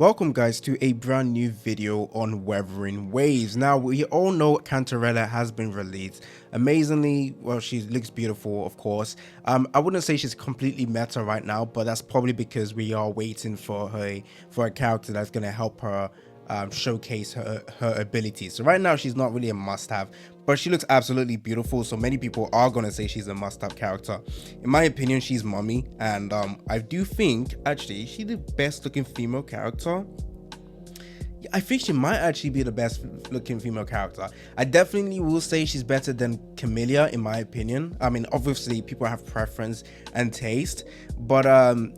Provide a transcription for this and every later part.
Welcome guys to a brand new video on Wuthering Waves. Now we all know Cantarella has been released. Amazingly, well, she looks beautiful, of course. I wouldn't say she's completely meta right now, but that's probably because we are waiting for a character that's going to help her showcase her abilities. So right now she's not really a must-have, but she looks absolutely beautiful, so many people are going to say she's a must-have character. In my opinion, she's Mummy, and I do think actually she's the best looking female character. I think she might actually be the best looking female character. I definitely will say she's better than Camellia in my opinion. I mean, obviously people have preference and taste, but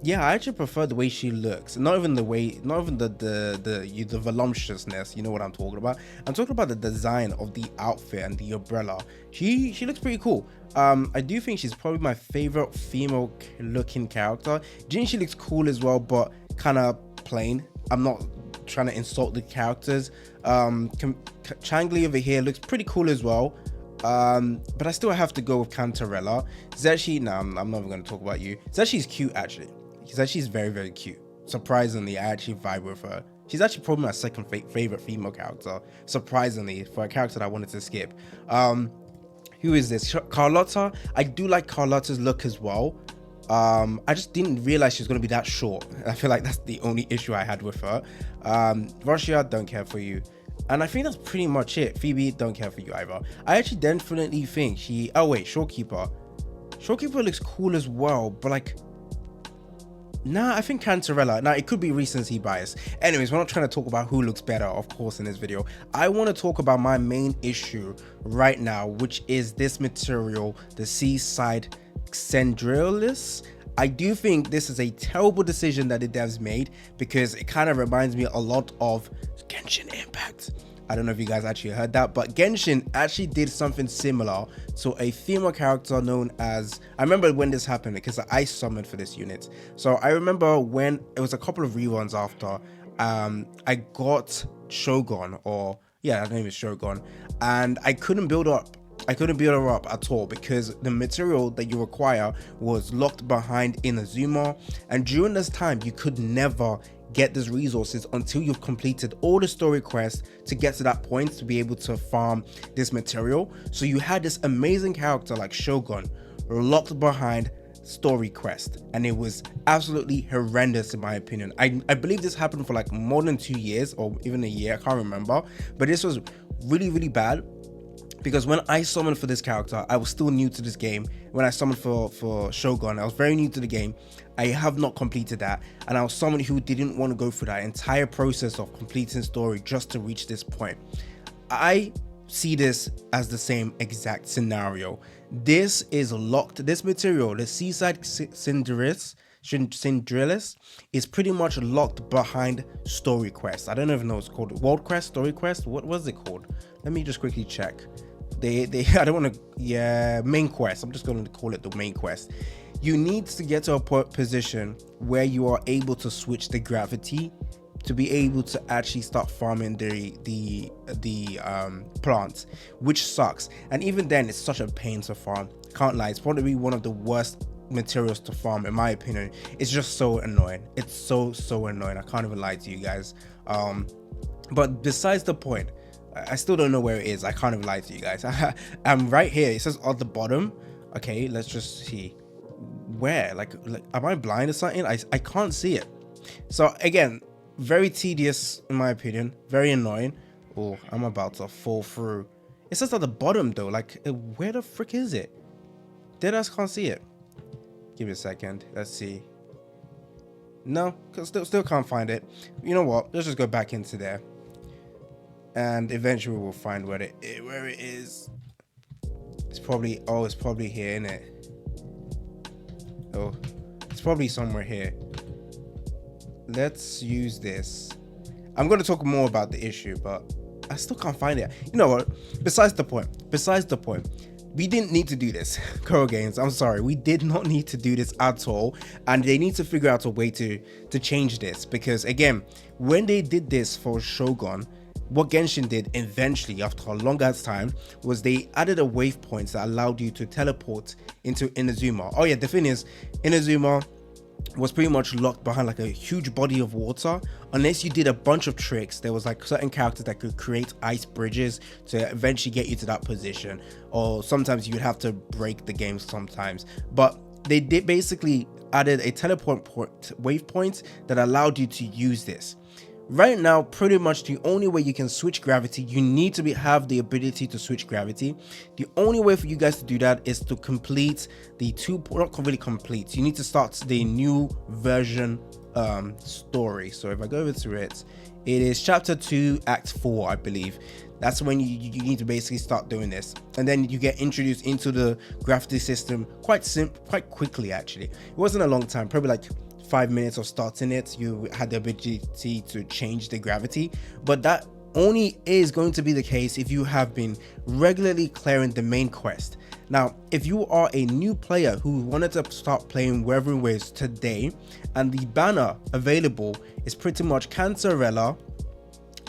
yeah, I actually prefer the way she looks. Not even the way, not even the voluptuousness. You know what I'm talking about? I'm talking about the design of the outfit and the umbrella. She looks pretty cool. I do think she's probably my favorite female looking character. Jin, she looks cool as well, but kind of plain. I'm not trying to insult the characters. Changli over here looks pretty cool as well, but I still have to go with Cantarella. Zeshi, no, I'm not even going to talk about you. Zeshi's cute actually. Zeshi's very cute. Surprisingly, I actually vibe with her. She's actually probably my second favorite female character, surprisingly, for a character that I wanted to skip. Who is this? Carlotta. I do like Carlotta's look as well. I just didn't realize she was going to be that short. I feel like that's the only issue I had with her. Russia, don't care for you. And I think that's pretty much it. Phoebe, don't care for you either. I actually definitely think she... Oh wait, Shorekeeper. Shorekeeper looks cool as well, but like... Nah, I think Cantarella. Now, it could be recency bias. Anyways, we're not trying to talk about who looks better, of course, in this video. I want to talk about my main issue right now, which is this material, the Seaside Cendrillus. I do think this is a terrible decision that the devs made, because it kind of reminds me a lot of Genshin Impact. I don't know if you guys actually heard that, but Genshin actually did something similar to a female character known as... I remember when this happened because I summoned for this unit. So I remember when it was a couple of reruns after I got Shogun, or yeah, her name is Shogun, and I couldn't build her up at all because the material that you require was locked behind Inazuma, and during this time you could never get these resources until you've completed all the story quests to get to that point to be able to farm this material. So you had this amazing character like Shogun locked behind story quest, and it was absolutely horrendous in my opinion. I believe this happened for like more than 2 years or even a year, I can't remember, but this was really bad. Because when I summoned for this character, I was still new to this game. When I summoned for Shogun, I was very new to the game. I have not completed that, and I was someone who didn't want to go through that entire process of completing story just to reach this point. I see this as the same exact scenario. This is locked. This material, the Seaside Cendrillus, is pretty much locked behind story quests. I don't even know what it's called. World quest, story quest. What was it called? Let me just quickly check. I don't want to, yeah, main quest. I'm just going to call it the main quest. You need to get to a position where you are able to switch the gravity to be able to actually start farming the plants, which sucks. And even then, it's such a pain to farm. Can't lie, it's probably one of the worst materials to farm in my opinion. It's just so annoying. It's so annoying. I can't even lie to you guys. But besides the point, I still don't know where it is. I can't even lie to you guys. I'm right here. It says at the bottom. Okay, let's just see. Where? Like am I blind or something? I can't see it. So again, very tedious in my opinion. Very annoying. Oh, I'm about to fall through. It says at the bottom though. Like, where the frick is it? Deadass can't see it. Give me a second. Let's see. No, still can't find it. You know what? Let's just go back into there. And eventually we'll find where it is. It's probably, oh, it's probably here, isn't it? Oh, it's probably somewhere here. Let's use this. I'm going to talk more about the issue, but I still can't find it. You know what? Besides the point. We didn't need to do this. Coral Games, I'm sorry. We did not need to do this at all. And they need to figure out a way to change this. Because again, when they did this for Shogun, what Genshin did eventually after a long ass time was they added a waypoint that allowed you to teleport into Inazuma. Oh yeah, the thing is, Inazuma, was pretty much locked behind like a huge body of water. Unless you did a bunch of tricks, there was like certain characters that could create ice bridges to eventually get you to that position, or sometimes you'd have to break the game sometimes. But they did basically added a teleport waypoint that allowed you to use this. Right now, pretty much the only way you can switch gravity, you need to have the ability to switch gravity. The only way for you guys to do that is to complete the not really complete, you need to start the new version story. So if I go over to it, it is chapter 2 act 4, I believe. That's when you need to basically start doing this, and then you get introduced into the gravity system quite quickly. Actually, it wasn't a long time, probably like 5 minutes of starting it. You had the ability to change the gravity, but that only is going to be the case if you have been regularly clearing the main quest. Now, if you are a new player who wanted to start playing Wuthering Waves today, and the banner available is pretty much Cantarella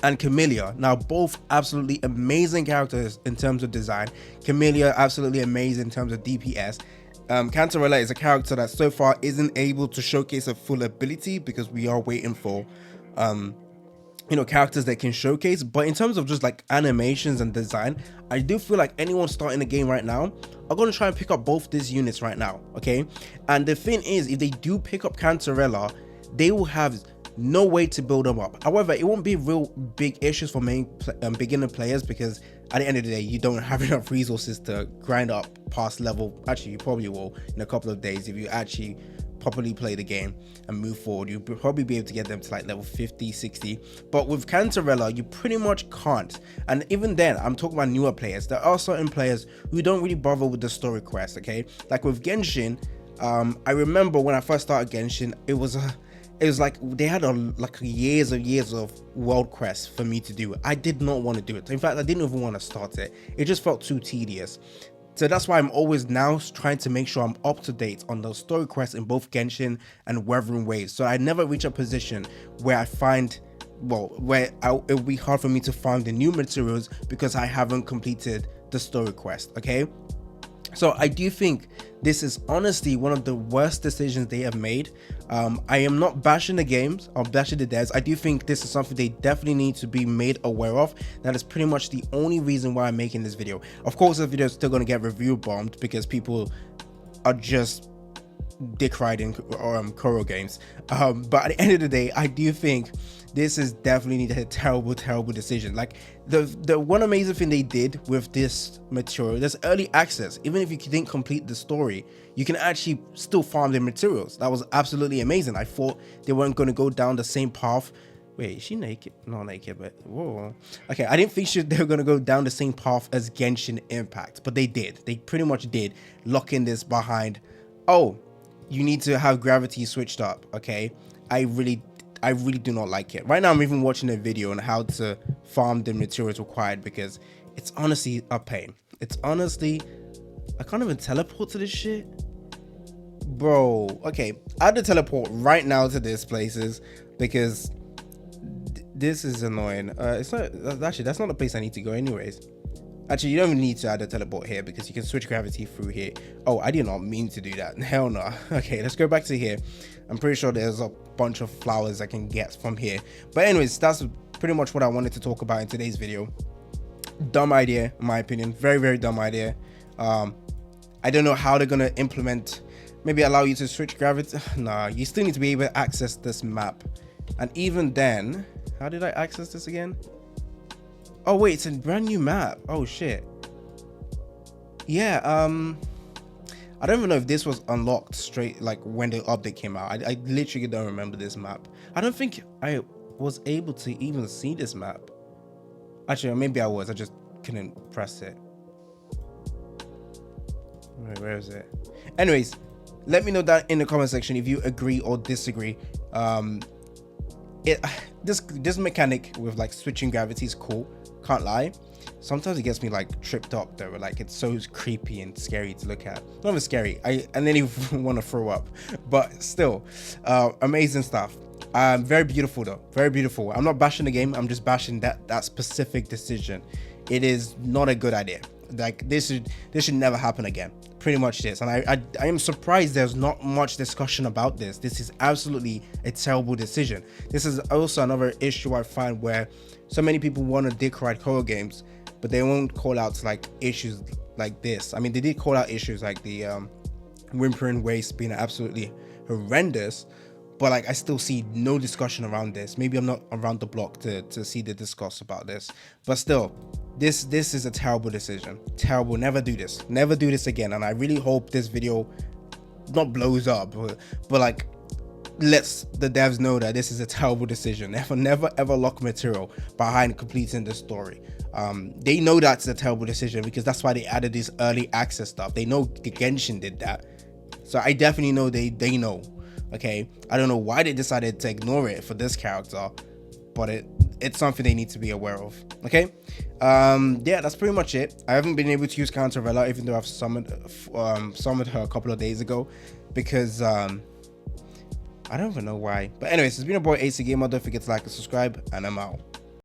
and Camellia. Now, both absolutely amazing characters in terms of design. Camellia absolutely amazing in terms of DPS. Cantarella is a character that so far isn't able to showcase a full ability because we are waiting for characters that can showcase. But in terms of just like animations and design, I do feel like anyone starting the game right now are going to try and pick up both these units right now. Okay, and the thing is, if they do pick up Cantarella, they will have no way to build them up. However, it won't be real big issues for beginner players, because at the end of the day, you don't have enough resources to grind up past level. Actually, you probably will in a couple of days if you actually properly play the game and move forward. You'll probably be able to get them to like level 50, 60. But with Cantarella, you pretty much can't. And even then, I'm talking about newer players. There are certain players who don't really bother with the story quest. Okay, like with Genshin, I remember when I first started Genshin, it was like they had years of world quests for me to do. I did not want to do it. In fact, I didn't even want to start it. It just felt too tedious. So that's why I'm always now trying to make sure I'm up to date on those story quests in both Genshin and Wuthering Waves. So I never reach a position where I find, it will be hard for me to find the new materials because I haven't completed the story quest. Okay. So I do think this is honestly one of the worst decisions they have made. I am not bashing the games or bashing the devs. I do think this is something they definitely need to be made aware of. That is pretty much the only reason why I'm making this video. Of course, the video is still going to get review bombed because people are just dick riding Koro games. But at the end of the day, I do think this is definitely a terrible decision. Like the one amazing thing they did with this material, there's early access. Even if you didn't complete the story, you can actually still farm the materials. That was absolutely amazing. I thought they weren't going to go down the same path. Wait, is she naked? Not naked, but whoa. Okay, I didn't think they were going to go down the same path as Genshin Impact, but they did. They pretty much did, locking this behind, oh, you need to have gravity switched up. Okay, I really do not like it. Right now, I'm even watching a video on how to farm the materials required because it's honestly a pain. It's honestly, I can't even teleport to this shit. Bro, okay, I had to teleport right now to these places because this is annoying. It's not, actually, that's not the place I need to go anyways. Actually, you don't even need to add a teleport here because you can switch gravity through here. Oh, I did not mean to do that. Hell no. Okay, let's go back to here. I'm pretty sure there's a bunch of flowers I can get from here. But anyways, that's pretty much what I wanted to talk about in today's video. Dumb idea, in my opinion. Very dumb idea. I don't know how they're going to implement, maybe allow you to switch gravity. Nah, you still need to be able to access this map. And even then, how did I access this again? Oh wait, it's a brand new map. Oh shit. Yeah, I don't even know if this was unlocked straight like when the update came out. I literally don't remember this map. I don't think I was able to even see this map. Actually, maybe I was, I just couldn't press it. Wait, where is it? Anyways, let me know down in the comment section if you agree or disagree. This mechanic with like switching gravity is cool, can't lie. Sometimes it gets me like tripped up though, like it's so creepy and scary to look at. Not even scary, and then you want to throw up, but still amazing stuff. Very beautiful though, very beautiful. I'm not bashing the game, I'm just bashing that specific decision. It is not a good idea. Like this should never happen again. Pretty much this. And I am surprised there's not much discussion about this. This is absolutely a terrible decision. This is also another issue I find where so many people want to dick ride horror games, but they won't call out like issues like this. I mean, they did call out issues like the Whimpering Waste being absolutely horrendous, but like I still see no discussion around this. Maybe I'm not around the block to see the discuss about this, but still, this is a terrible decision. Terrible. Never do this again. And I really hope this video not blows up, but like lets the devs know that this is a terrible decision. Never ever lock material behind completing the story. They know that's a terrible decision because that's why they added this early access stuff. They know the Genshin did that, so I definitely know they know. Okay, I don't know why they decided to ignore it for this character, but it's something they need to be aware of. Okay, yeah, that's pretty much it. I haven't been able to use Cantarella, even though I've summoned her a couple of days ago, because I don't even know why. But anyways, it's been a boy AC Gamer. Don't forget to like and subscribe, and I'm out.